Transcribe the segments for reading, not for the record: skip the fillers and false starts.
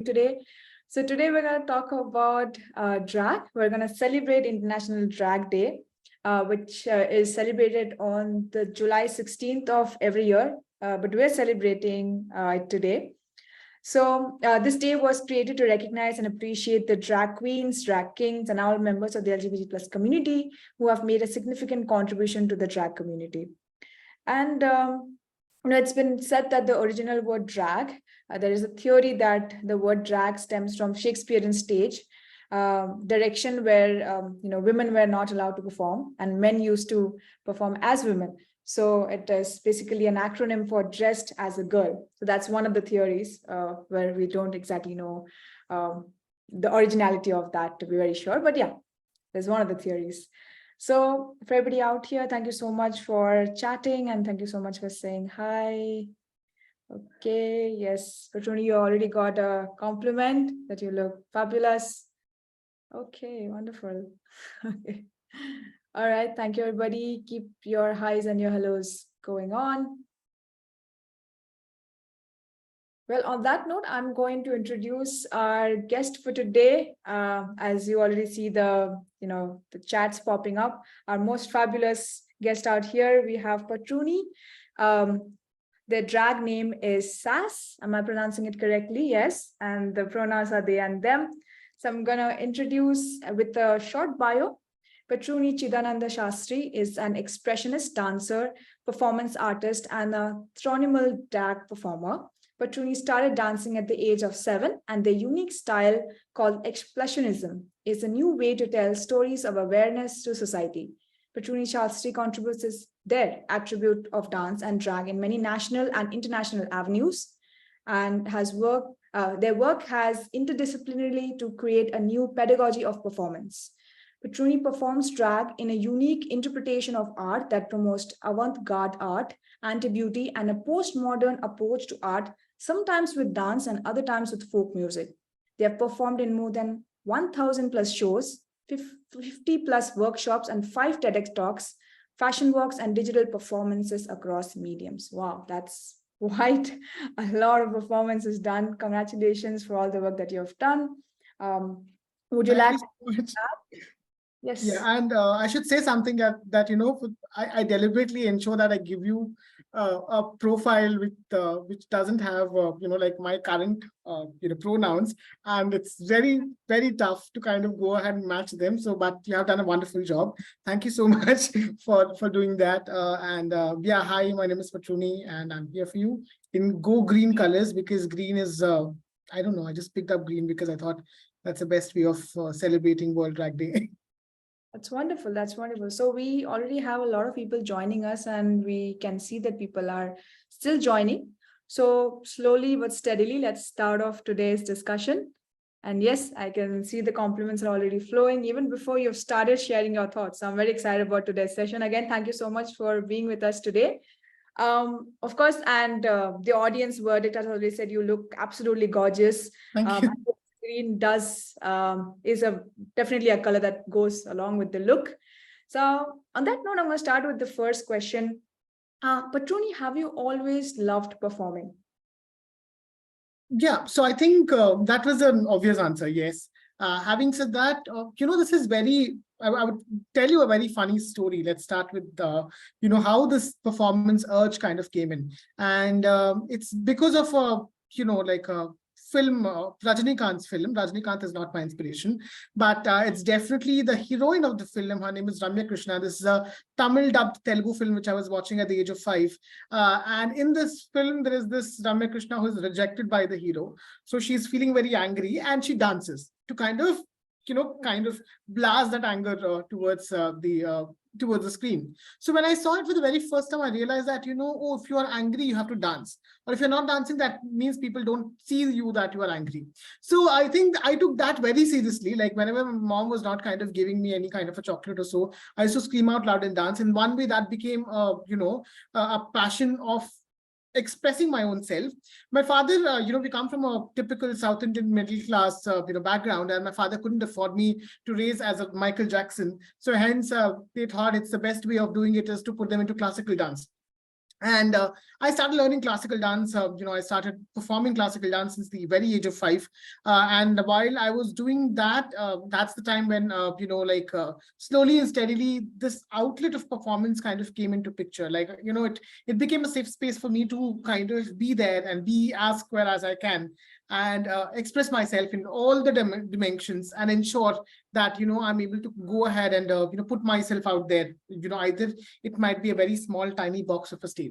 today. So today we're going to talk about drag. We're going to celebrate International Drag Day, which is celebrated on the July 16th of every year, but we're celebrating it today. So this day was created to recognize and appreciate the drag queens, drag kings, and all members of the LGBT plus community who have made a significant contribution to the drag community. And it's been said that the original word drag, there is a theory that the word drag stems from Shakespearean stage direction where women were not allowed to perform and men used to perform as women. So it is basically an acronym for dressed as a girl. So that's one of the theories where we don't exactly know the originality of that to be very sure. But yeah, there's one of the theories. So for everybody out here, thank you so much for chatting and thank you so much for saying hi. Okay, yes, Patruni, you already got a compliment that you look fabulous. Okay, wonderful. Okay. All right, thank you, everybody. Keep your highs and your hellos going on. Well, on that note, I'm going to introduce our guest for today. As you already see the chats popping up, our most fabulous guest out here, we have Patruni. Their drag name is Sass. Am I pronouncing it correctly? Yes. And the pronouns are they and them. So I'm going to introduce with a short bio. Patruni Chidananda Sastry is an expressionist dancer, performance artist, and a thronimal drag performer. Patruni started dancing at the age of 7, and their unique style called expressionism is a new way to tell stories of awareness to society. Patruni Sastry contributes their attribute of dance and drag in many national and international avenues, and their work has interdisciplinarily to create a new pedagogy of performance. Patruni performs drag in a unique interpretation of art that promotes avant-garde art, anti-beauty, and a postmodern approach to art, sometimes with dance and other times with folk music. They have performed in more than 1,000 plus shows, 50 plus workshops, and 5 TEDx talks, fashion walks, and digital performances across mediums. Wow, that's quite a lot of performances done. Congratulations for all the work that you have done. Would you like to add? Yes. Yeah, and I should say something that I deliberately ensure that I give you a profile which doesn't have like my current pronouns, and it's very, very tough to kind of go ahead and match them. So, but you have done a wonderful job. Thank you so much for doing that. Yeah, hi, my name is Patruni, and I'm here for you in Go Green colors, because green is I don't know, I just picked up green because I thought that's the best way of celebrating World Drag Day. That's wonderful. That's wonderful. So we already have a lot of people joining us and we can see that people are still joining. So slowly but steadily, let's start off today's discussion. And yes, I can see the compliments are already flowing even before you've started sharing your thoughts. So I'm very excited about today's session. Again, thank you so much for being with us today. Of course, and the audience verdict has already said you look absolutely gorgeous. Thank you. Green is definitely a color that goes along with the look. So on that note, I'm going to start with the first question. Patruni, have you always loved performing? Yeah, so I think that was an obvious answer, yes. Having said that, this is I would tell you a very funny story. Let's start with, how this performance urge kind of came in. And it's because of, film, Rajinikanth's film. Rajinikanth is not my inspiration, but it's definitely the heroine of the film. Her name is Ramya Krishna. This is a Tamil dubbed Telugu film, which I was watching at the age of 5. And in this film, there is this Ramya Krishna who is rejected by the hero. So she's feeling very angry and she dances to kind of blast that anger towards the screen. So when I saw it for the very first time, I realized that, if you are angry, you have to dance. Or if you're not dancing, that means people don't see you that you are angry. So I think I took that very seriously. Like whenever my mom was not kind of giving me any kind of a chocolate or so, I used to scream out loud and dance. And one way that became, a passion of expressing my own self. My father, we come from a typical South Indian middle class, background, and my father couldn't afford me to raise as a Michael Jackson. So hence, they thought it's the best way of doing it is to put them into classical dance. And I started learning classical dance. I started performing classical dance since the very age of 5. And while I was doing that, that's the time when, slowly and steadily, this outlet of performance kind of came into picture. Like, it became a safe space for me to kind of be there and be as square as I can, and express myself in all the dimensions, and ensure that, I'm able to go ahead and, put myself out there. Either it might be a very small, tiny box of a stage.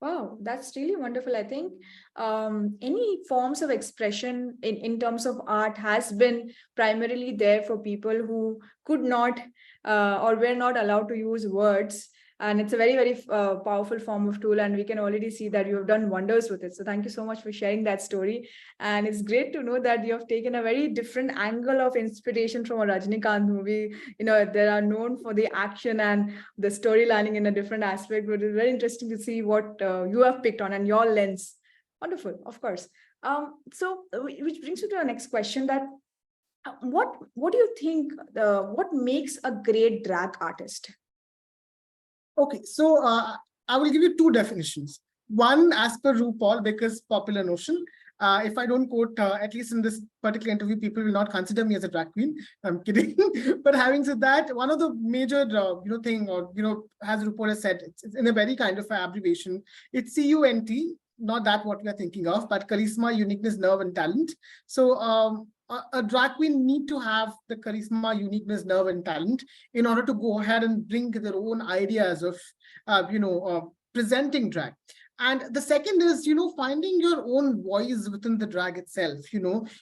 Wow, that's really wonderful. I think any forms of expression in terms of art has been primarily there for people who could not or were not allowed to use words. And it's a very, very powerful form of tool. And we can already see that you have done wonders with it. So thank you so much for sharing that story. And it's great to know that you have taken a very different angle of inspiration from a Rajnikant movie. They are known for the action and the storylining in a different aspect, but it's very interesting to see what you have picked on and your lens. Wonderful, of course. Which brings you to our next question, that what do you think, what makes a great drag artist? Okay, so I will give you two definitions. One, as per RuPaul, because popular notion. If I don't quote, at least in this particular interview, people will not consider me as a drag queen. I'm kidding. But having said that, one of the major, thing, or, as RuPaul has said, it's in a very kind of abbreviation. It's CUNT, not that what we are thinking of, but charisma, uniqueness, nerve, and talent. So a drag queen need to have the charisma, uniqueness, nerve, and talent in order to go ahead and bring their own ideas of, presenting drag. And the second is, finding your own voice within the drag itself.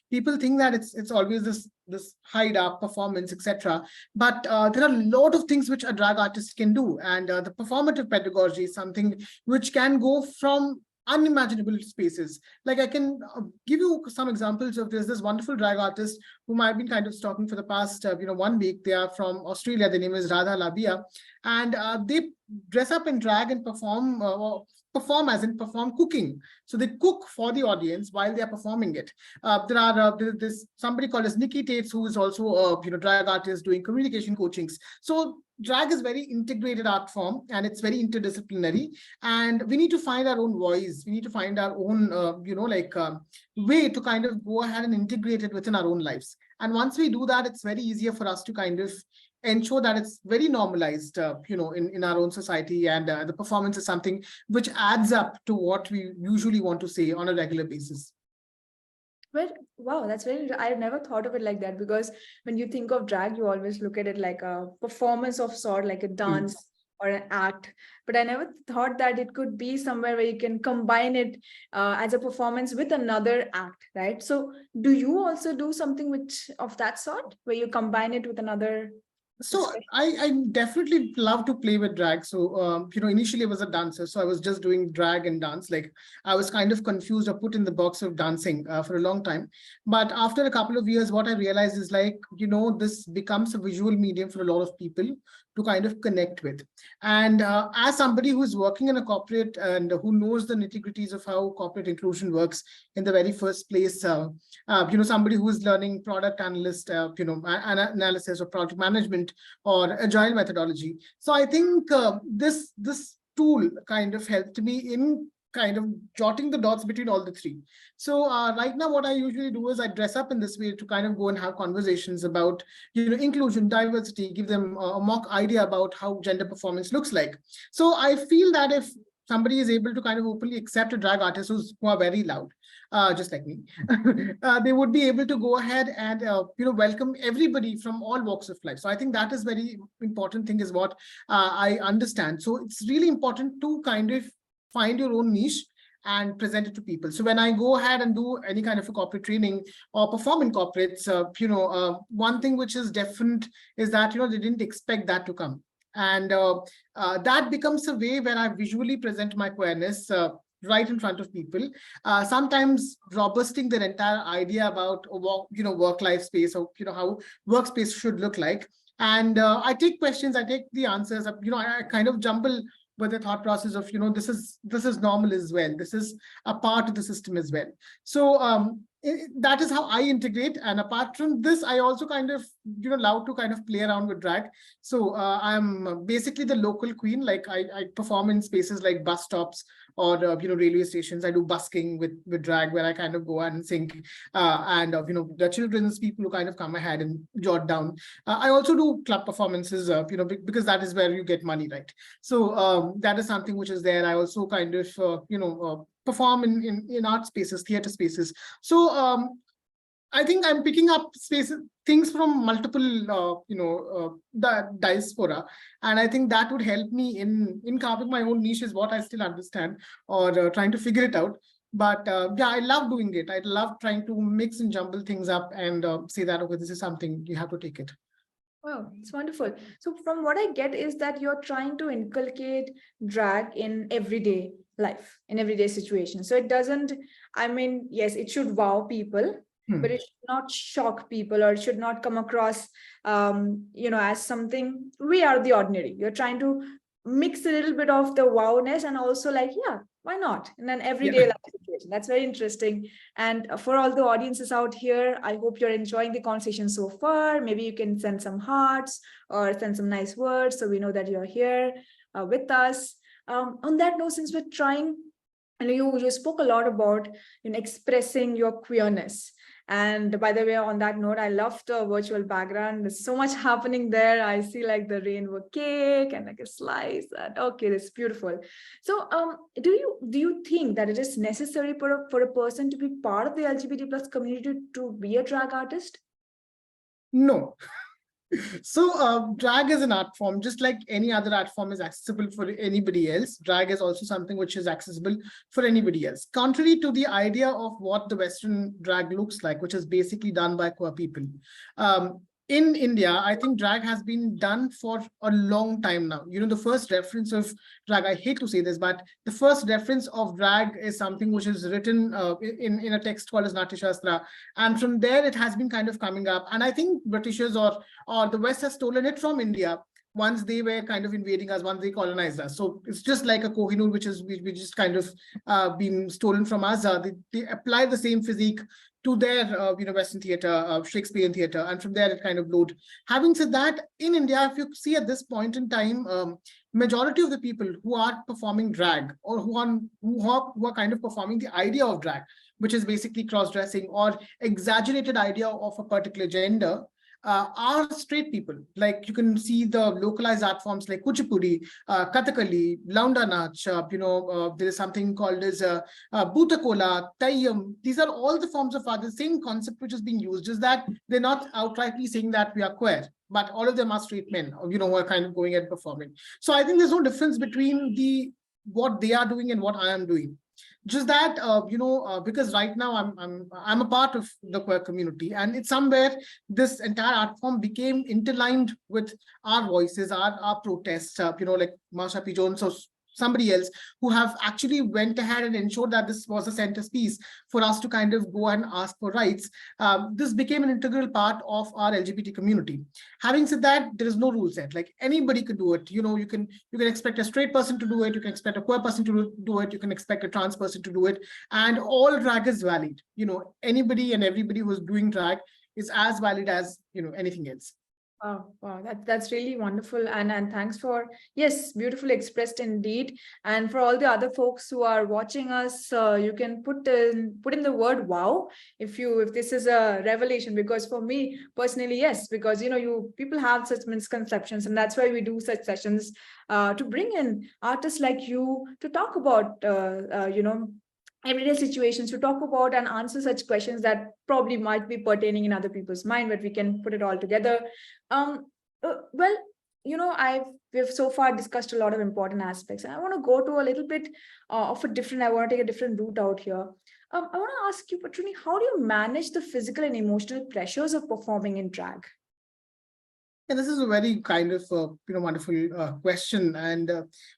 People think that it's always this hide up performance, etc. But there are a lot of things which a drag artist can do, and the performative pedagogy is something which can go from unimaginable spaces. Like, I can give you some examples of this wonderful drag artist whom I've been kind of stalking for the past 1 week. They are from Australia. Their name is Radha Labia, and they dress up in drag and perform as in perform cooking. So they cook for the audience while they are performing it. There's somebody called as Nikki Tates, who is also a drag artist doing communication coachings. So drag is very integrated art form, and it's very interdisciplinary, and we need to find our own voice. We need to find our own way to kind of go ahead and integrate it within our own lives. And once we do that, it's very easier for us to kind of ensure that it's very normalized, in our own society, and the performance is something which adds up to what we usually want to say on a regular basis. Well, wow, that's very, I've never thought of it like that, because when you think of drag, you always look at it like a performance of sort, like a dance or an act. But I never thought that it could be somewhere where you can combine it as a performance with another act, right? So do you also do something which of that sort, where you combine it with another? So I definitely love to play with drag. So, initially I was a dancer, so I was just doing drag and dance. Like, I was kind of confused or put in the box of dancing for a long time. But after a couple of years, what I realized is, like, this becomes a visual medium for a lot of people to kind of connect with. And as somebody who's working in a corporate and who knows the nitty-gritties of how corporate inclusion works in the very first place, somebody who's learning product analyst, analysis or project management or agile methodology. So I think this tool kind of helped me in kind of jotting the dots between all the three. So right now, what I usually do is I dress up in this way to kind of go and have conversations about, inclusion, diversity, give them a mock idea about how gender performance looks like. So I feel that if somebody is able to kind of openly accept a drag artist who are very loud, just like me, they would be able to go ahead and welcome everybody from all walks of life. So I think that is very important thing, is what I understand. So it's really important to kind of find your own niche and present it to people. So when I go ahead and do any kind of a corporate training or perform in corporates, one thing which is different is that, they didn't expect that to come. And that becomes a way where I visually present my queerness right in front of people, sometimes robusting their entire idea about work-life space, or how workspace should look like. And I take questions, I take the answers, I kind of jumble with the thought process of, this is normal as well. This is a part of the system as well. So that is how I integrate. And apart from this, I also kind of, love to kind of play around with drag. So I'm basically the local queen. Like I perform in spaces like bus stops or, railway stations. I do busking with drag, where I kind of go and sing. And, the children's people who kind of come ahead and jot down. I also do club performances, because that is where you get money, right? So that is something which is there. I also kind of, perform in art spaces, theater spaces. So I think I'm picking up things from multiple, the diaspora, and I think that would help me in carving my own niche, is what I still understand, or trying to figure it out. But yeah, I love doing it. I love trying to mix and jumble things up and say that, okay, this is something you have to take it. Wow, it's wonderful. So from what I get is that you're trying to inculcate drag in everyday life, in everyday situations. So it doesn't, I mean, yes, it should wow people, but it should not shock people, or it should not come across, as something we are the ordinary. You're trying to mix a little bit of the wowness and also like, yeah, why not in an everyday life situation? That's very interesting. And for all the audiences out here, I hope you're enjoying the conversation so far. Maybe you can send some hearts or send some nice words, so we know that you're here with us. On that note, since we're trying, and you spoke a lot about expressing your queerness. And by the way, on that note, I love the virtual background. There's so much happening there. I see like the rainbow cake and like a slice. And okay, that's beautiful. So do you think that it is necessary for a person to be part of the LGBT plus community to be a drag artist? No. So drag is an art form, just like any other art form is accessible for anybody else. Drag is also something which is accessible for anybody else. Contrary to the idea of what the Western drag looks like, which is basically done by queer people. In India, I think drag has been done for a long time now. The first reference of drag, I hate to say this, but the first reference of drag is something which is written in a text called as Natya Shastra. And from there, it has been kind of coming up. And I think Britishers or the West has stolen it from India once they were kind of invading us, once they colonized us. So it's just like a Kohinoor, which just kind of been stolen from us. They apply the same physique to their Western theater, Shakespearean theater, and from there it kind of glowed. Having said that, in India, if you see at this point in time, majority of the people who are performing drag, or who are kind of performing the idea of drag, which is basically cross-dressing or exaggerated idea of a particular gender, are straight people. Like you can see the localized art forms like Kuchipudi, Kathakali, Launda Nach, there is something called as Bhutakola, Tayyam. These are all the forms of art, the same concept which is being used, is that they're not outrightly saying that we are queer, but all of them are straight men, who are kind of going and performing. So I think there's no difference between what they are doing and what I am doing. Just that, because right now I'm a part of the queer community, and it's somewhere this entire art form became interlined with our voices, our protests, like Marsha P. Jones or somebody else who have actually went ahead and ensured that this was a centerpiece for us to kind of go and ask for rights. This became an integral part of our LGBT community. Having said that, there is no rule set. Like anybody could do it. You can expect a straight person to do it. You can expect a queer person to do it. You can expect a trans person to do it. And all drag is valid. Anybody and everybody who's doing drag is as valid as anything else. Wow, that's really wonderful, and thanks for, yes, beautifully expressed indeed. And for all the other folks who are watching us, you can put in the word wow if this is a revelation, because for me personally, yes, because people have such misconceptions, and that's why we do such sessions to bring in artists like you to talk about everyday situations, to talk about and answer such questions that probably might be pertaining in other people's mind, but we can put it all together. Well, we've so far discussed a lot of important aspects, and I want to go to a little bit I want to take a different route out here. I want to ask you, Patruni, how do you manage the physical and emotional pressures of performing in drag? Yeah, this is a very kind of wonderful question. And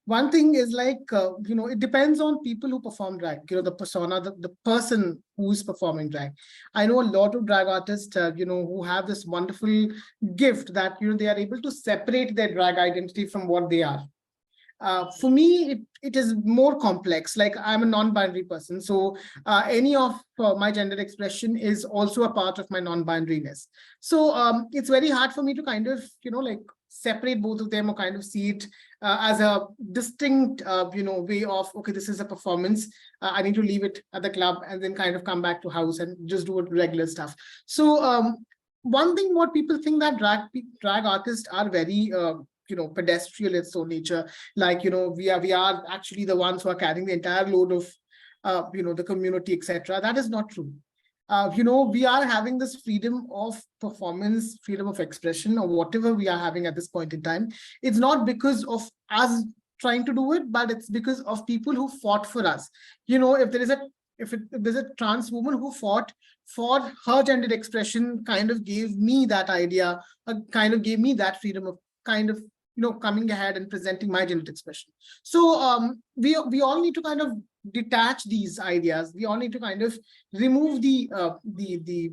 one thing is like it depends on people who perform drag. The persona, the person who is performing drag. I know a lot of drag artists who have this wonderful gift that they are able to separate their drag identity from what they are. For me, it is more complex. Like I'm a non-binary person, so any of my gender expression is also a part of my non-binariness. So it's very hard for me to kind of, like separate both of them or kind of see it as a distinct, way of, okay, this is a performance. I need to leave it at the club and then kind of come back to house and just do regular stuff. So one thing, what people think that drag artists are very pedestrian in its own nature, like we are actually the ones who are carrying the entire load of the community, etc. That is not true. We are having this freedom of performance, freedom of expression, or whatever we are having at this point in time. It's not because of us trying to do it, but it's because of people who fought for us. If there's a trans woman who fought for her gendered expression, kind of gave me that idea, kind of gave me that freedom of kind of coming ahead and presenting my gendered expression. So we all need to kind of detach these ideas. We all need to kind of remove the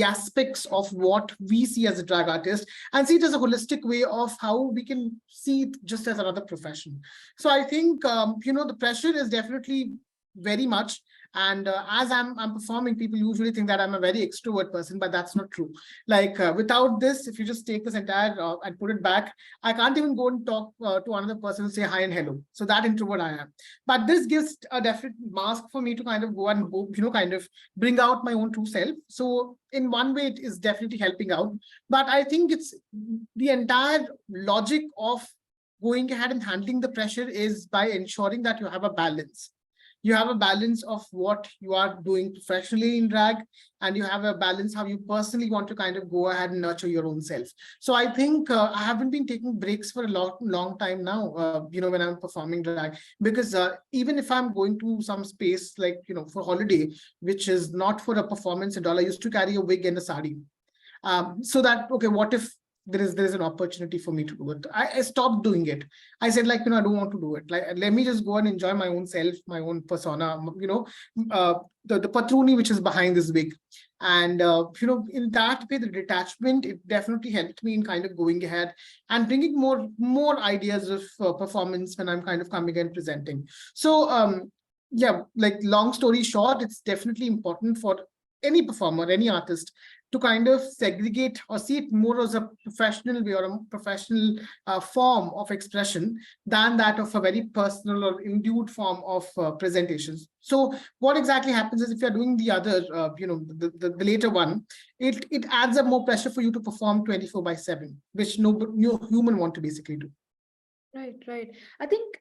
aspects of what we see as a drag artist and see it as a holistic way of how we can see it just as another profession. So I think the pressure is definitely very much. And as I'm performing, people usually think that I'm a very extrovert person, but that's not true. Like without this, if you just take this entire and put it back, I can't even go and talk to another person and say hi and hello. So that introvert I am. But this gives a definite mask for me to kind of go and kind of bring out my own true self. So in one way, it is definitely helping out. But I think it's the entire logic of going ahead and handling the pressure is by ensuring that you have a balance. You have a balance of what you are doing professionally in drag, and you have a balance how you personally want to kind of go ahead and nurture your own self. So I think I haven't been taking breaks for a long time now, when I'm performing drag, because even if I'm going to some space like, for holiday, which is not for a performance at all, I used to carry a wig and a sari. So that, okay, what if there is an opportunity for me to do it? I stopped doing it. I said, like, I don't want to do it. Like, let me just go and enjoy my own self, my own persona, the Patruni, which is behind this wig. And, in that way, the detachment, it definitely helped me in kind of going ahead and bringing more ideas of performance when I'm kind of coming and presenting. So, yeah, like long story short, it's definitely important for any performer, any artist, to kind of segregate or see it more as a professional way or a professional form of expression than that of a very personal or induced form of presentations. So what exactly happens is, if you're doing the other, the later one, it adds up more pressure for you to perform 24/7, which no human want to basically do. Right. I think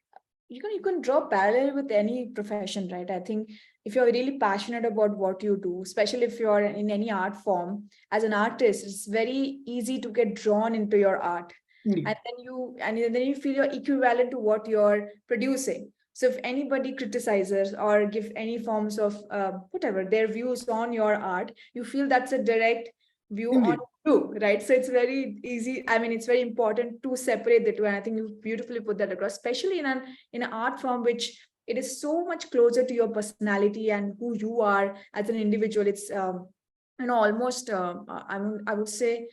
you can draw parallel with any profession, right? I think if you're really passionate about what you do, especially if you're in any art form, as an artist, it's very easy to get drawn into your art. Indeed. And then you feel you're equivalent to what you're producing. So if anybody criticizes or give any forms of whatever their views on your art, you feel that's a direct view Indeed. on you, right? So it's very easy. I mean, it's very important to separate the two. And I think you beautifully put that across, especially in an art form which it is so much closer to your personality and who you are as an individual. It's almost I would say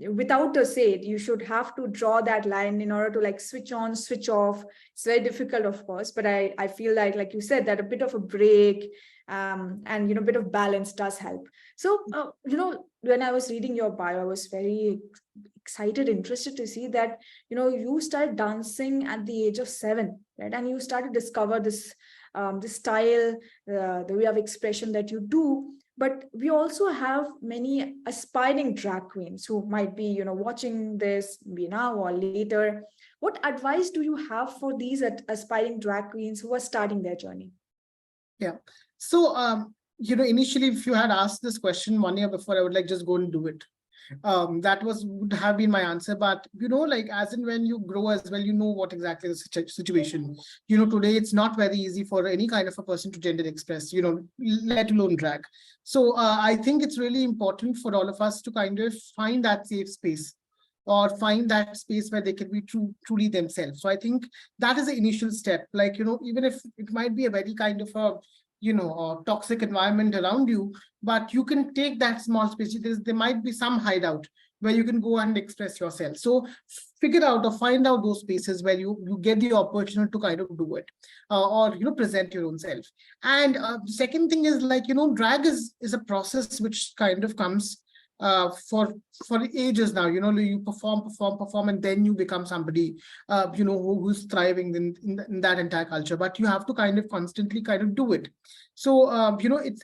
without a say, you should have to draw that line in order to like switch on, switch off. It's very difficult, of course, but I feel like you said, that a bit of a break and a bit of balance does help. So when I was reading your bio, I was very excited, interested to see that you started dancing at the age of 7, right? And you started to discover this style, the way of expression that you do. But we also have many aspiring drag queens who might be watching this maybe now or later. What advice do you have for these aspiring drag queens who are starting their journey? Yeah. So, initially, if you had asked this question 1 year before, I would like just go and do it. That would have been my answer. But, like as in when you grow as well, what exactly the situation. Today it's not very easy for any kind of a person to gender express, let alone drag. So I think it's really important for all of us to kind of find that safe space, or find that space where they can be truly themselves. So I think that is the initial step. Like, even if it might be a very kind of a toxic environment around you, but you can take that small space. There might be some hideout where you can go and express yourself. So figure out or find out those spaces where you get the opportunity to kind of do it, or present your own self. And the second thing is, like, drag is a process which kind of comes for ages now. You perform, and then you become somebody who's thriving in that entire culture. But you have to kind of constantly kind of do it. So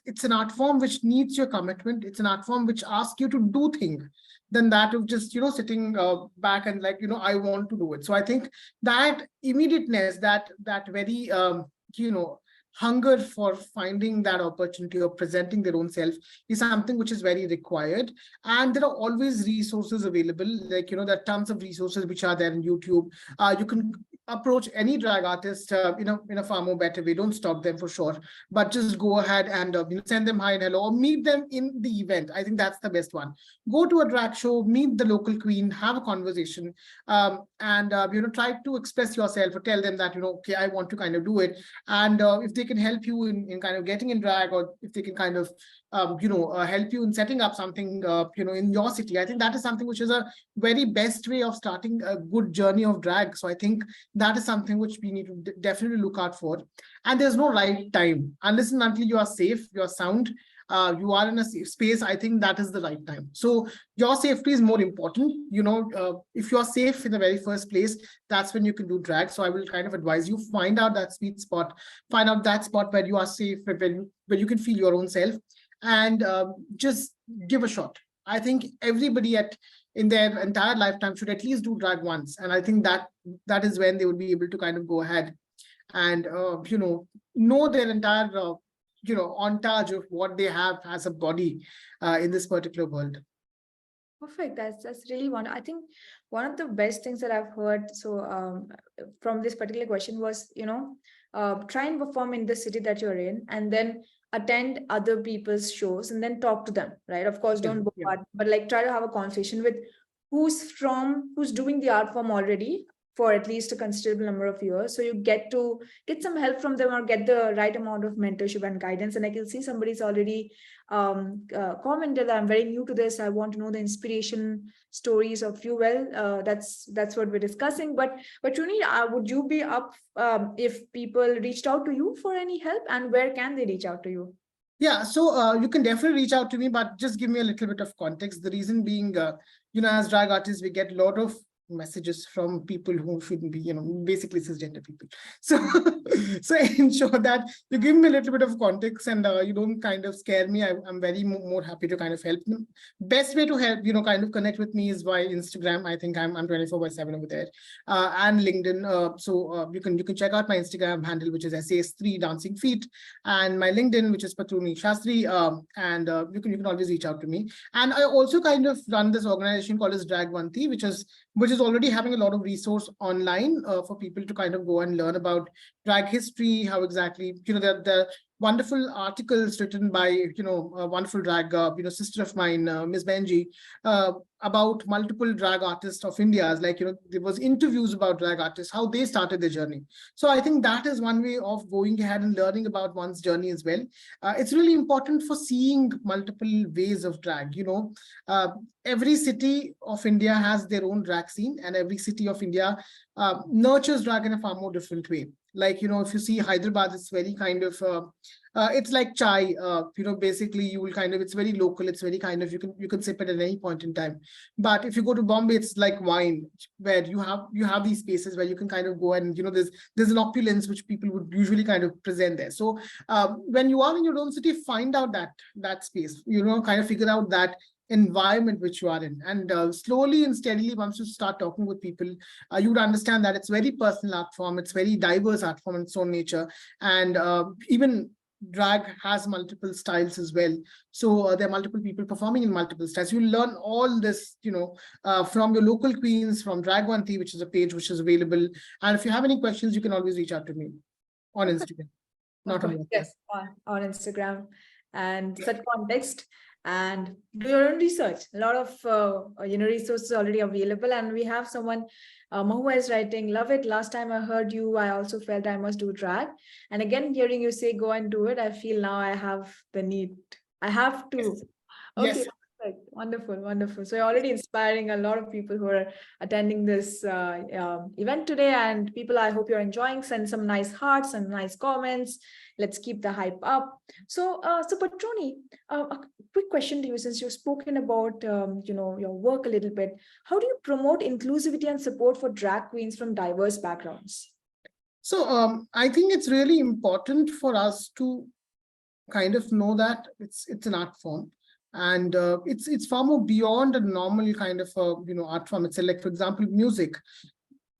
it's an art form which needs your commitment. It's an art form which asks you to do things than that of just sitting back and, like, I want to do it. So I think that immediateness, that very hunger for finding that opportunity of presenting their own self is something which is very required. And there are always resources available. Like, there are tons of resources which are there on YouTube. You can approach any drag artist in a far more better way. Don't stop them, for sure, but just go ahead and send them hi and hello, or meet them in the event. I think that's the best one. Go to a drag show, meet the local queen, have a conversation, and try to express yourself, or tell them that okay, I want to kind of do it. And if they can help you in kind of getting in drag, or if they can kind of help you in setting up something in your city, I think that is something which is a very best way of starting a good journey of drag. So I think that is something which we need to definitely look out for. And there's no right time. Unless and until you are safe, you are sound, you are in a safe space, I think that is the right time. So your safety is more important. If you are safe in the very first place, that's when you can do drag. So I will kind of advise you, find out that sweet spot, find out that spot where you are safe, where you can feel your own self, and just give a shot. I think everybody in their entire lifetime should at least do drag once. And I think that is when they would be able to kind of go ahead and know their entire entourage of what they have as a body in this particular world. Perfect. That's really one. I think one of the best things that I've heard from this particular question was, try and perform in the city that you're in, and then attend other people's shows and then talk to them, right? Of course, don't bombard, but like try to have a conversation with who's doing the art form already for at least a considerable number of years. So you get some help from them, or get the right amount of mentorship and guidance. And I can see somebody's already commented that I'm very new to this. I want to know the inspiration stories of you. Well, that's what we're discussing. But Patruni, would you be up if people reached out to you for any help, and where can they reach out to you? Yeah, so you can definitely reach out to me, but just give me a little bit of context. The reason being, as drag artists, we get a lot of messages from people who shouldn't be, basically cisgender people. So, so ensure that you give me a little bit of context, and you don't kind of scare me. I'm very more happy to kind of help them. Best way to help, kind of connect with me is via Instagram. I think I'm 24/7 over there, and LinkedIn. So you can check out my Instagram handle, which is SAS3 Dancing Feet, and my LinkedIn, which is Patruni Sastry. And you can always reach out to me. And I also kind of run this organization called as Dragvanti, which is already having a lot of resource online for people to kind of go and learn about drag history, how exactly, the wonderful articles written by, a wonderful drag, sister of mine, Ms. Benji, about multiple drag artists of India. Like, there was interviews about drag artists, how they started their journey. So I think that is one way of going ahead and learning about one's journey as well. It's really important for seeing multiple ways of drag. Every city of India has their own drag scene, and every city of India nurtures drag in a far more different way. Like, if you see Hyderabad, it's very kind of, it's like chai, basically you will kind of, it's very local. It's very kind of, you can sip it at any point in time. But if you go to Bombay, it's like wine, where you have these spaces where you can kind of go and, there's an opulence which people would usually kind of present there. So when you are in your own city, find out that space, kind of figure out that environment which you are in, and slowly and steadily, once you start talking with people, you would understand that it's very personal art form, it's very diverse art form in its own nature, and even drag has multiple styles as well. So there are multiple people performing in multiple styles. You learn all this, from your local queens, from Dragvanti, which is a page which is available. And if you have any questions, you can always reach out to me on Instagram. Not on Yes, on Instagram, and such context. and do your own research. A lot of resources already available, and we have someone who is writing, love it. Last time I heard you, I also felt I must do drag. And again, hearing you say go and do it, I feel now I have the need. I have to. Okay. Yes. Perfect. Wonderful, wonderful. So you're already inspiring a lot of people who are attending this event today. And people, I hope you're enjoying. Send some nice hearts and nice comments. Let's keep the hype up. So, Patruni, a quick question to you, since you've spoken about your work a little bit. How do you promote inclusivity and support for drag queens from diverse backgrounds? So I think it's really important for us to kind of know that it's an art form. And it's far more beyond a normal kind of art form. It's like, for example, music.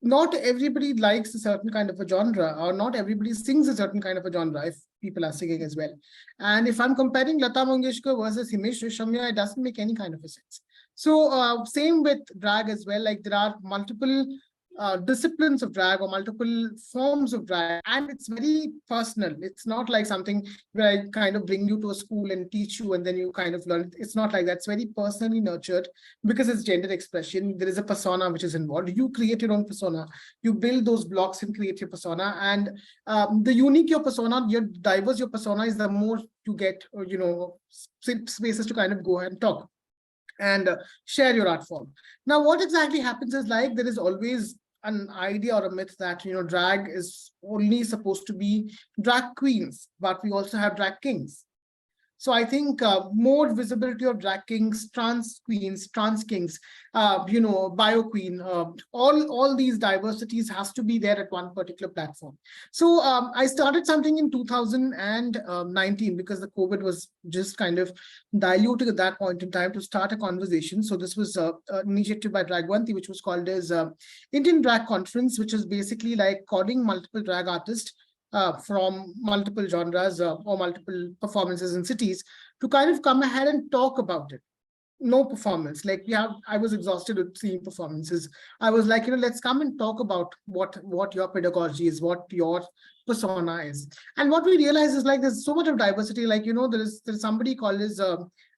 Not everybody likes a certain kind of a genre, or not everybody sings a certain kind of a genre if people are singing as well. And if I'm comparing Lata Mangeshkar versus Himesh Reshamya, it doesn't make any kind of a sense. So same with drag as well. Like there are multiple disciplines of drag or multiple forms of drag, and it's very personal. It's not like something where I kind of bring you to a school and teach you and then you kind of learn. It's not like that. It's very personally nurtured because it's gender expression. There is a persona which is involved. You create your own persona. You build those blocks and create your persona. And the unique your persona, your diverse your persona is, the more you get spaces to kind of go ahead and talk and share your art form. Now, what exactly happens is, like, there is always an idea or a myth that drag is only supposed to be drag queens, but we also have drag kings. So I think more visibility of drag kings, trans queens, trans kings, bio queen, all these diversities has to be there at one particular platform. So I started something in 2019 because the COVID was just kind of diluting at that point in time to start a conversation. So this was initiated by Dragvanti, which was called as Indian Drag Conference, which is basically like calling multiple drag artists from multiple genres or multiple performances in cities to kind of come ahead and talk about it. No performance. Like I was exhausted with seeing performances. I was like, let's come and talk about what your pedagogy is, what your persona is. And what we realize is, like, there's so much of diversity. Like, there's somebody called as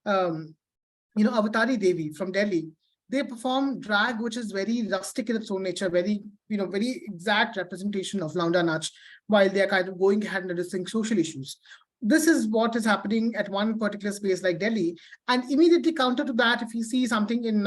Avatari Devi from Delhi. They perform drag, which is very rustic in its own nature, very exact representation of Launda Nach, while they are kind of going ahead and addressing social issues. This is what is happening at one particular space like Delhi. And immediately counter to that, if you see something in,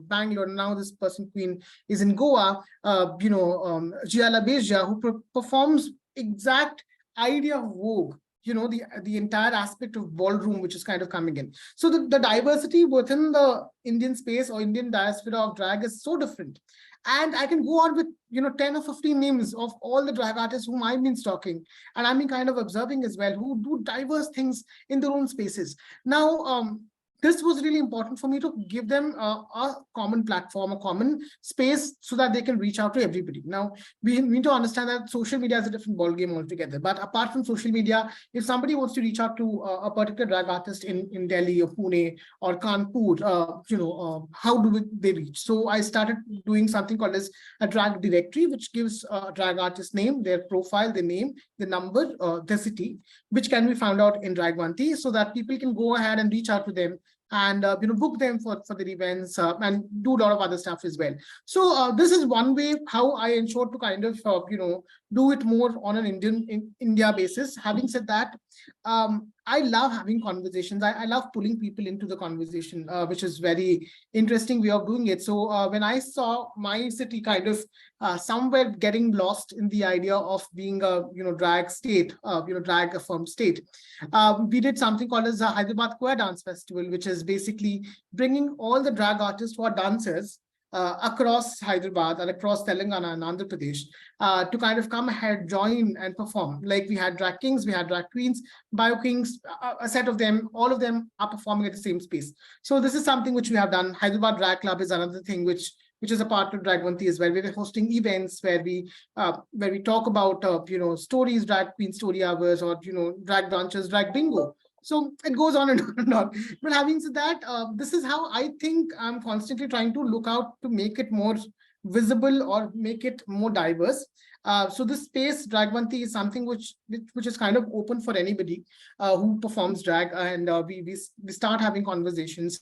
Bangalore, now this person queen is in Goa, Giala Beja, who performs exact idea of Vogue, the entire aspect of ballroom, which is kind of coming in. So the diversity within the Indian space or Indian diaspora of drag is so different. And I can go on with 10 or 15 names of all the drag artists whom I've been stalking and I've been kind of observing as well, who do diverse things in their own spaces. Now, this was really important for me to give them a common platform, a common space, so that they can reach out to everybody. Now, we need to understand that social media is a different ballgame altogether. But apart from social media, if somebody wants to reach out to a particular drag artist in Delhi or Pune or Kanpur, how do they reach? So I started doing something called as a drag directory, which gives a drag artist name, their profile, their name, the number, their city, which can be found out in Dragvanti, so that people can go ahead and reach out to them and book them for their events and do a lot of other stuff as well. So this is one way how I ensure to kind of do it more on an India basis. Having said that, I love having conversations. I love pulling people into the conversation, which is very interesting way of doing it. So when I saw my city kind of somewhere getting lost in the idea of being a drag state, drag affirmed state, we did something called as a Hyderabad Queer Dance Festival, which is basically bringing all the drag artists who are dancers across Hyderabad and across Telangana and Andhra Pradesh to kind of come ahead, join and perform. Like we had drag kings, we had drag queens, bio kings, a set of them, all of them are performing at the same space. So this is something which we have done. Hyderabad Drag Club is another thing which is a part of Dragvanti as well. We're hosting events where we talk about stories, drag queen story hours, or drag brunches, drag bingo. So it goes on and on and on. But having said that, this is how I think I'm constantly trying to look out to make it more visible or make it more diverse. So this space, Dragvanti, is something which is kind of open for anybody who performs drag, and we start having conversations.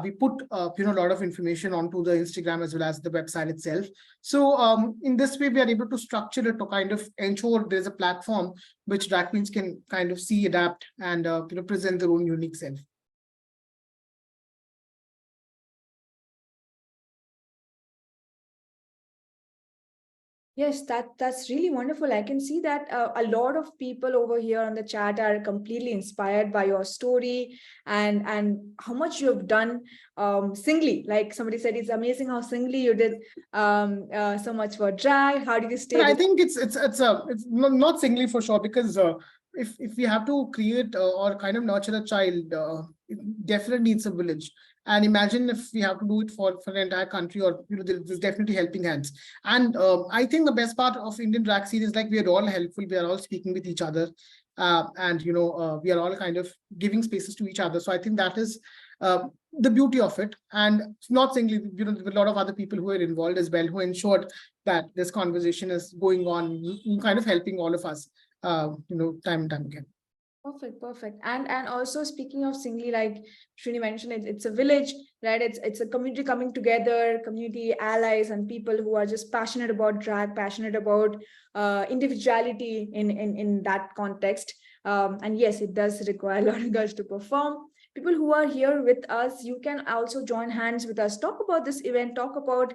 We put a lot of information onto the Instagram as well as the website itself. So in this way, we are able to structure it to kind of ensure there's a platform which drag queens can kind of see, adapt, and present their own unique self. Yes, that's really wonderful. I can see that a lot of people over here on the chat are completely inspired by your story and how much you have done singly. Like somebody said, it's amazing how singly you did so much for drag. How did you stay? But I think it's not singly for sure, because if we have to create or kind of nurture a child, it definitely needs a village. And imagine if we have to do it for the entire country, or there's definitely helping hands. And I think the best part of Indian drag scene is like we are all helpful, we are all speaking with each other, and we are all kind of giving spaces to each other. So I think that is the beauty of it. And not singly, there's a lot of other people who are involved as well, who ensured that this conversation is going on, kind of helping all of us, time and time again. Perfect. And also speaking of singly, like Srini mentioned, it's a village, right? It's a community coming together, community allies and people who are just passionate about drag, passionate about individuality in that context. And yes, it does require a lot of girls to perform. People who are here with us, you can also join hands with us. Talk about this event, talk about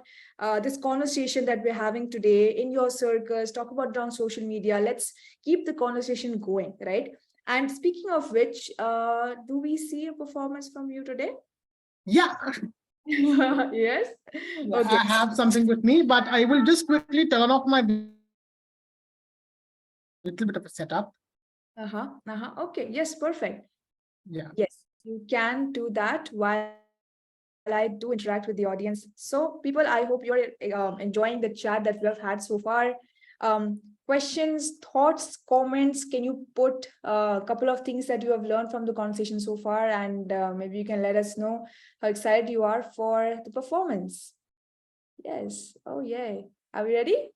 this conversation that we're having today in your circles, talk about it on social media. Let's keep the conversation going, right? And speaking of which, do we see a performance from you today? Yeah. Yes. Okay. I have something with me, but I will just quickly turn off my little bit of a setup. Okay. Yes, perfect. Yeah. Yes, you can do that while I do interact with the audience. So people, I hope you're enjoying the chat that we have had so far. Questions, thoughts, comments, can you put a couple of things that you have learned from the conversation so far, and maybe you can let us know how excited you are for the performance. Yes. Oh, yay. Are we ready?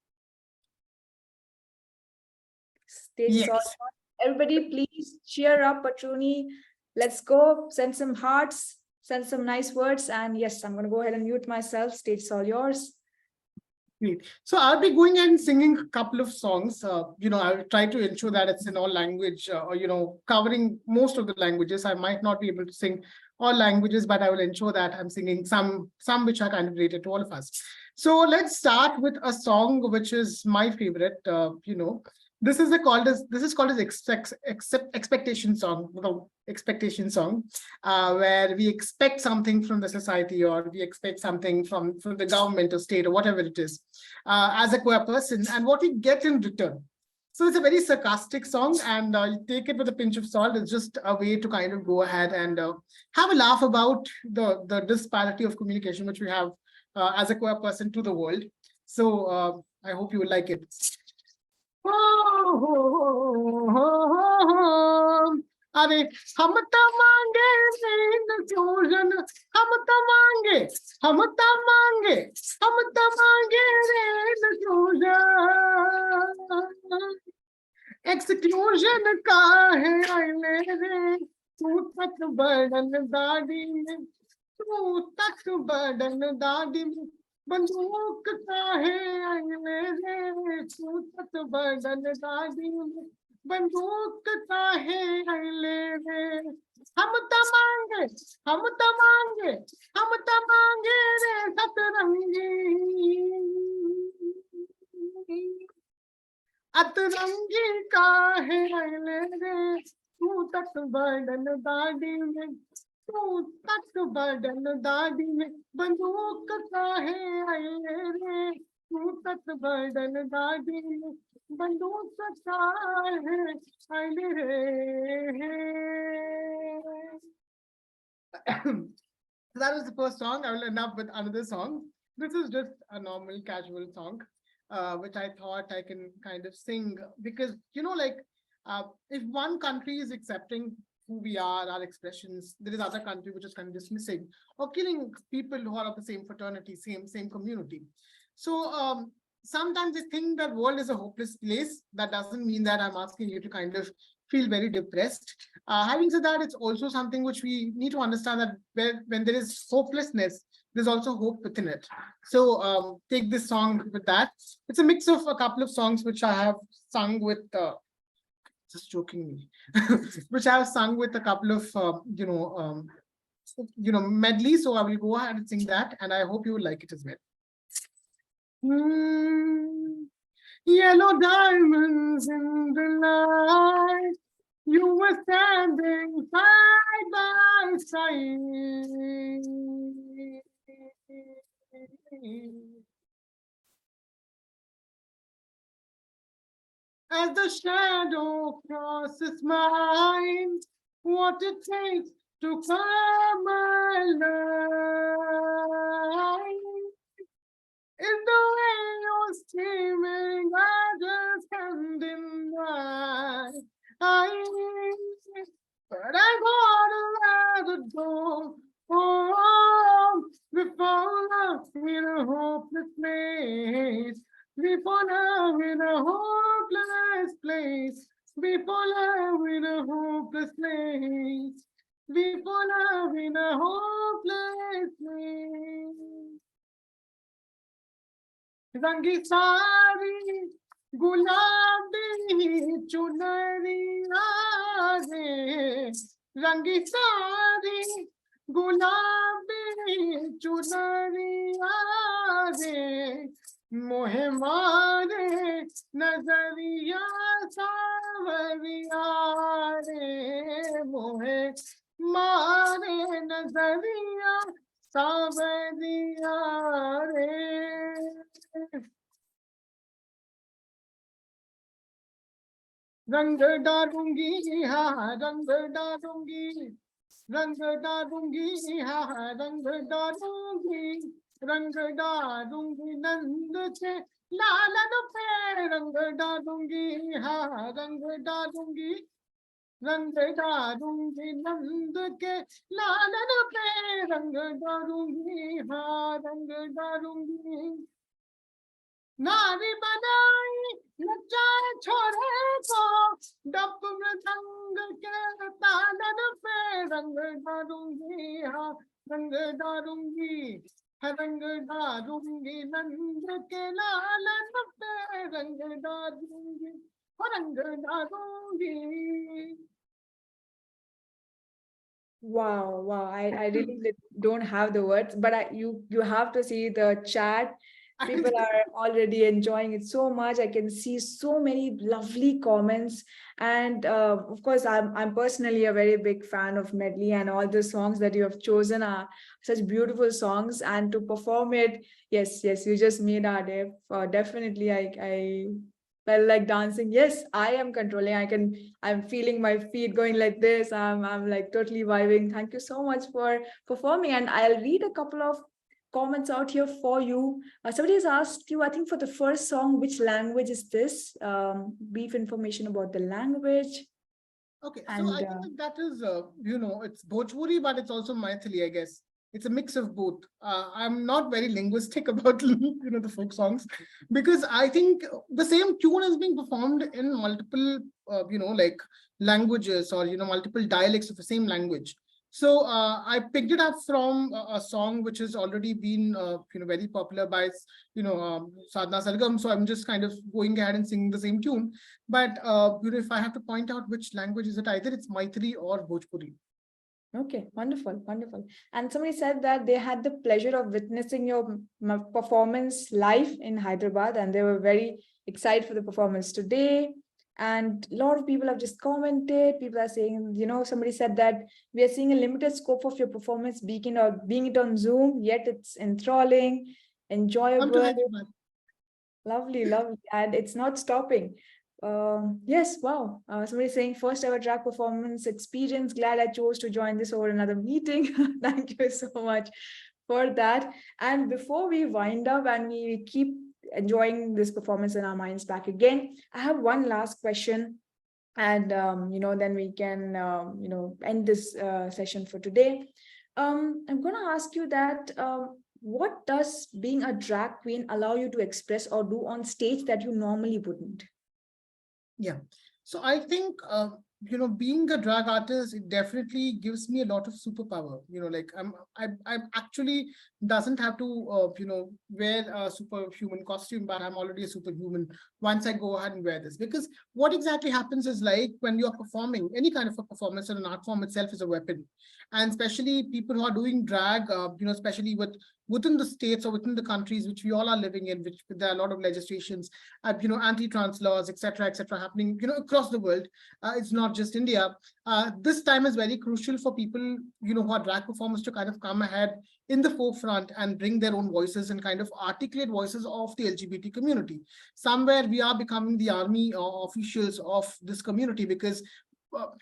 Stage is all Yes. on. Everybody, please cheer up, Patruni. Let's go. Send some hearts, send some nice words. And yes, I'm going to go ahead and mute myself. Stage is all yours. Great. So I'll be going and singing a couple of songs. I'll try to ensure that it's in all language, or covering most of the languages. I might not be able to sing all languages, but I will ensure that I'm singing some which are kind of related to all of us. So let's start with a song which is my favorite. This is called as expectation song, where we expect something from the society, or we expect something from the government or state or whatever it is, as a queer person, and what we get in return. So it's a very sarcastic song, and you take it with a pinch of salt. It's just a way to kind of go ahead and have a laugh about the disparity of communication which we have as a queer person to the world. So I hope you will like it. अरे हम तमांगे fusion हम तमांगे हम तमांगे हम तमांगे fusion exclusion का है मेरे तू तक बदन दाढ़ी में तू तक बदन दाढ़ी में बंदूक का है मेरे तू तक बदन दाढ़ी में बंदूक का है मेरे हम तमांगे रे सतरंगी अतरंगी का है मेरे तू तक बदन दाढ़ी में तू तक बदन दाढ़ी में बंदूक का है रे तू तक बदन दाढ़ी में बंदूक का है रे. So that was the first song. I will end up with another song. This is just a normal casual song, which I thought I can kind of sing, because if one country is accepting who we are, our expressions, there is other country which is kind of dismissing or killing people who are of the same fraternity, same community. So sometimes I think that world is a hopeless place. That doesn't mean that I'm asking you to kind of feel very depressed. Having said that, it's also something which we need to understand that when there is hopelessness, there's also hope within it. So take this song with that. It's a mix of a couple of songs which I have sung with. Just joking me, which I have sung with a couple of medley. So I will go ahead and sing that, and I hope you will like it as well. Yellow diamonds in the night, you were standing side by side. As the shadow crosses mine, what it takes to come alive is the way you're streaming, I just can't deny. But I gotta let it go. Oh, before love in a hopeless place. Before love in a hopeless place. Before love in a hopeless place. Before love in a hopeless place. रंगी सारी गुलाबी चुनरिया रे रंगी सारी गुलाबी चुनरिया रे मोहे मारे नजरिया सावरिया रे मोहे मारे नजरिया सावरिया रे रंग डालूंगी हाँ रंग डालूंगी रंग डालूंगी हाँ रंग डालूंगी रंग डालूंगी नंद के लालन पे रंग डालूंगी हाँ रंग डालूंगी रंग डालूंगी नंद के लालन पे रंग डालूंगी हाँ रंग डालूंगी नारी बनाई नचाए छोरे को डप मृदंग के तालन पे रंग डालूंगी हाँ रंग डालूंगी रंग डालूंगी नंद के लालन पे रंग डालूंगी रंग डालूंगी. Wow, wow. I really don't have the words, but you have to see the chat. People are already enjoying it so much. I can see so many lovely comments. And of course, I'm personally a very big fan of medley, and all the songs that you have chosen are such beautiful songs. And to perform it, yes, you just made our day. Definitely, I felt like dancing. Yes, I am controlling. I'm feeling my feet going like this. I'm like totally vibing. Thank you so much for performing. And I'll read a couple of comments out here for you. Somebody has asked you, I think for the first song, which language is this? Brief information about the language. Okay, so And I think that is, it's Bhojpuri, but it's also Maithili, I guess. It's a mix of both. I'm not very linguistic about, the folk songs, because I think the same tune is being performed in multiple, like languages or, multiple dialects of the same language. So I picked it up from a song which has already been, very popular by, Sadhna Sargam. So I'm just kind of going ahead and singing the same tune. But if I have to point out which language is it, either it's Maithili or Bhojpuri. okay, wonderful, wonderful. And somebody said that they had the pleasure of witnessing your performance live in Hyderabad, and they were very excited for the performance today. And a lot of people have just commented. People are saying, somebody said that we are seeing a limited scope of your performance being it on Zoom, yet it's enthralling, enjoyable. Lovely, lovely. And it's not stopping. Yes, wow. Somebody saying first ever drag performance experience. Glad I chose to join this over another meeting. Thank you so much for that. And before we wind up and we keep enjoying this performance in our minds back again, I have one last question. And, then we can, end this session for today. I'm going to ask you that what does being a drag queen allow you to express or do on stage that you normally wouldn't? Yeah. So I think, being a drag artist, it definitely gives me a lot of superpower. Like I'm actually doesn't have to, wear a superhuman costume, but I'm already a superhuman once I go ahead and wear this. Because what exactly happens is, like, when you're performing any kind of a performance, and an art form itself is a weapon. And especially people who are doing drag, especially within the states or within the countries which we all are living in, which there are a lot of legislations, anti-trans laws, etc., happening, across the world. It's not just India. This time is very crucial for people, who are drag performers, to kind of come ahead in the forefront and bring their own voices and kind of articulate voices of the LGBT community. Somewhere we are becoming the army officials of this community, because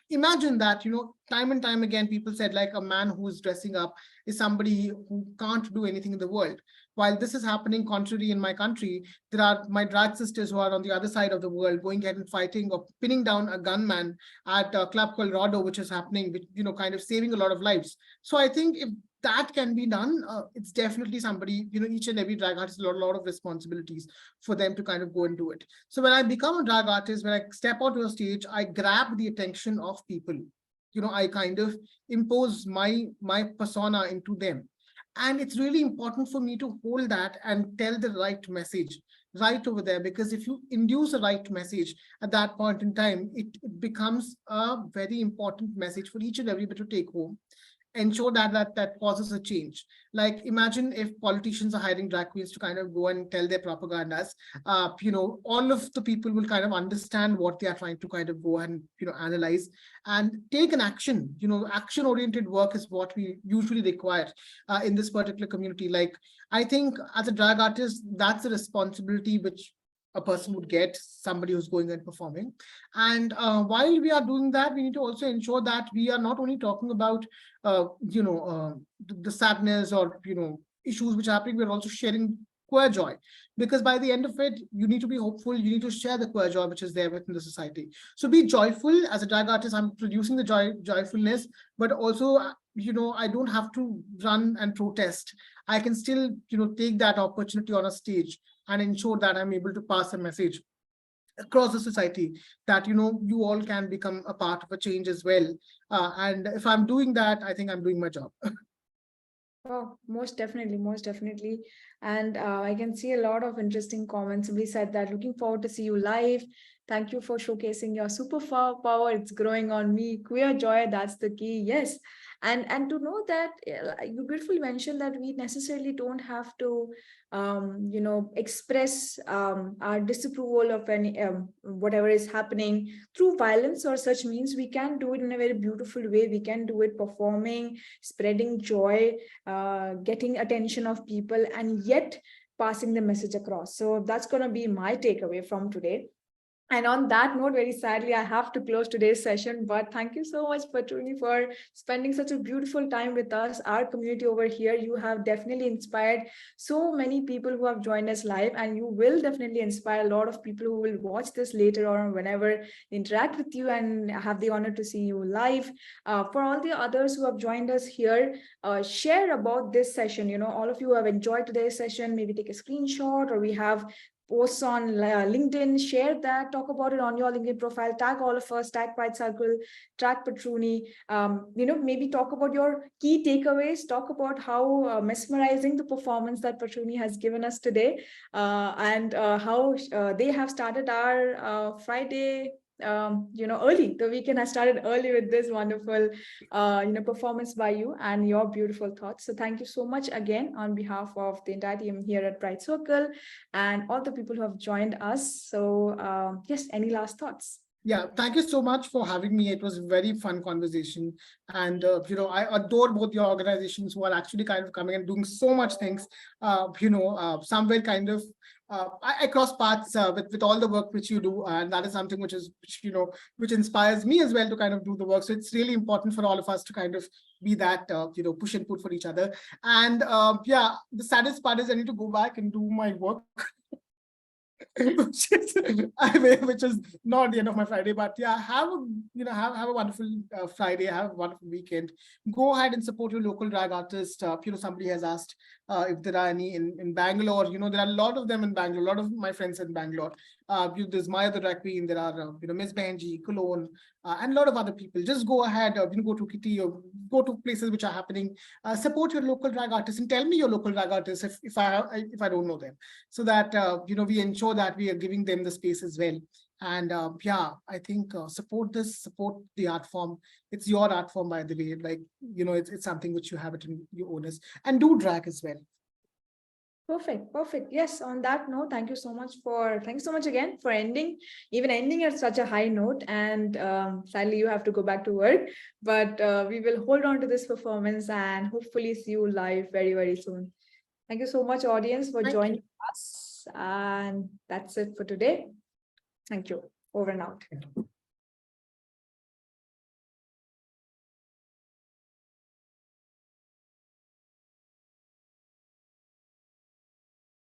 imagine that, time and time again, people said, like, a man who is dressing up is somebody who can't do anything in the world. While this is happening contrary in my country, there are my drag sisters who are on the other side of the world going ahead and fighting or pinning down a gunman at a club called Rodo, which is happening, which, kind of saving a lot of lives. So I think if that can be done, it's definitely somebody, each and every drag artist, a lot of responsibilities for them to kind of go and do it. So when I become a drag artist, when I step onto a stage, I grab the attention of people. I kind of impose my persona into them. And it's really important for me to hold that and tell the right message right over there, because if you induce a right message at that point in time, it becomes a very important message for each and everybody to take home, ensure that causes a change. Like, imagine if politicians are hiring drag queens to kind of go and tell their propagandas, all of the people will kind of understand what they are trying to kind of go and, analyze and take an action. Action oriented work is what we usually require in this particular community. Like, I think as a drag artist, that's a responsibility which a person would get, somebody who's going and performing. And while we are doing that, we need to also ensure that we are not only talking about the sadness or issues which are happening, we're also sharing queer joy, because by the end of it, you need to be hopeful, you need to share the queer joy which is there within the society. So be joyful. As a drag artist, I'm producing the joyfulness, but also, I don't have to run and protest. I can still, take that opportunity on a stage and ensure that I'm able to pass a message across the society that, you all can become a part of a change as well. And if I'm doing that, I think I'm doing my job. Oh, most definitely, most definitely. And I can see a lot of interesting comments. Somebody said that looking forward to see you live. Thank you for showcasing your superpower. It's growing on me. Queer joy, that's the key. Yes. And to know that you beautifully mentioned that we necessarily don't have to express our disapproval of any whatever is happening through violence or such means. We can do it in a very beautiful way. We can do it performing, spreading joy, getting attention of people, and yet passing the message across. So that's going to be my takeaway from today. And on that note, very sadly, I have to close today's session, but thank you so much, Patruni, for spending such a beautiful time with us. Our community over here, you have definitely inspired so many people who have joined us live, and you will definitely inspire a lot of people who will watch this later on whenever they interact with you and have the honor to see you live. For all the others who have joined us here, share about this session. All of you who have enjoyed today's session, maybe take a screenshot, or we have posts on LinkedIn, share that, talk about it on your LinkedIn profile, tag all of us, tag Pride Circle, tag Patruni, maybe talk about your key takeaways, talk about how mesmerizing the performance that Patruni has given us today, and how they have started our Friday early. The weekend has started early with this wonderful performance by you and your beautiful thoughts. So thank you so much again on behalf of the entire team here at Pride Circle and all the people who have joined us. So yes, any last thoughts? Yeah, thank you so much for having me. It was a very fun conversation. And, I adore both your organizations who are actually kind of coming and doing so much things, somewhere kind of, I cross paths with all the work which you do. And that is something which inspires me as well to kind of do the work. So it's really important for all of us to kind of be that, push and pull for each other. And the saddest part is I need to go back and do my work. which is not the end of my Friday, but yeah, have a wonderful Friday, have a wonderful weekend. Go ahead and support your local drag artist. Somebody has asked if there are any in Bangalore. There are a lot of them in Bangalore. A lot of my friends in Bangalore. There's Maya the drag queen. There are Miss Benji, Cologne, and a lot of other people. Just go ahead. Go to Kitty or go to places which are happening. Support your local drag artists and tell me your local drag artists if I don't know them, so that we ensure that we are giving them the space as well. And I think support the art form. It's your art form, by the way. Like, it's something which you have it in your owners, and do drag as well. Perfect. Yes, on that note, thank you so much again for ending at such a high note. And sadly, you have to go back to work, but we will hold on to this performance and hopefully see you live very, very soon. Thank you so much, audience, for joining us. And that's it for today. Thank you. Over and out.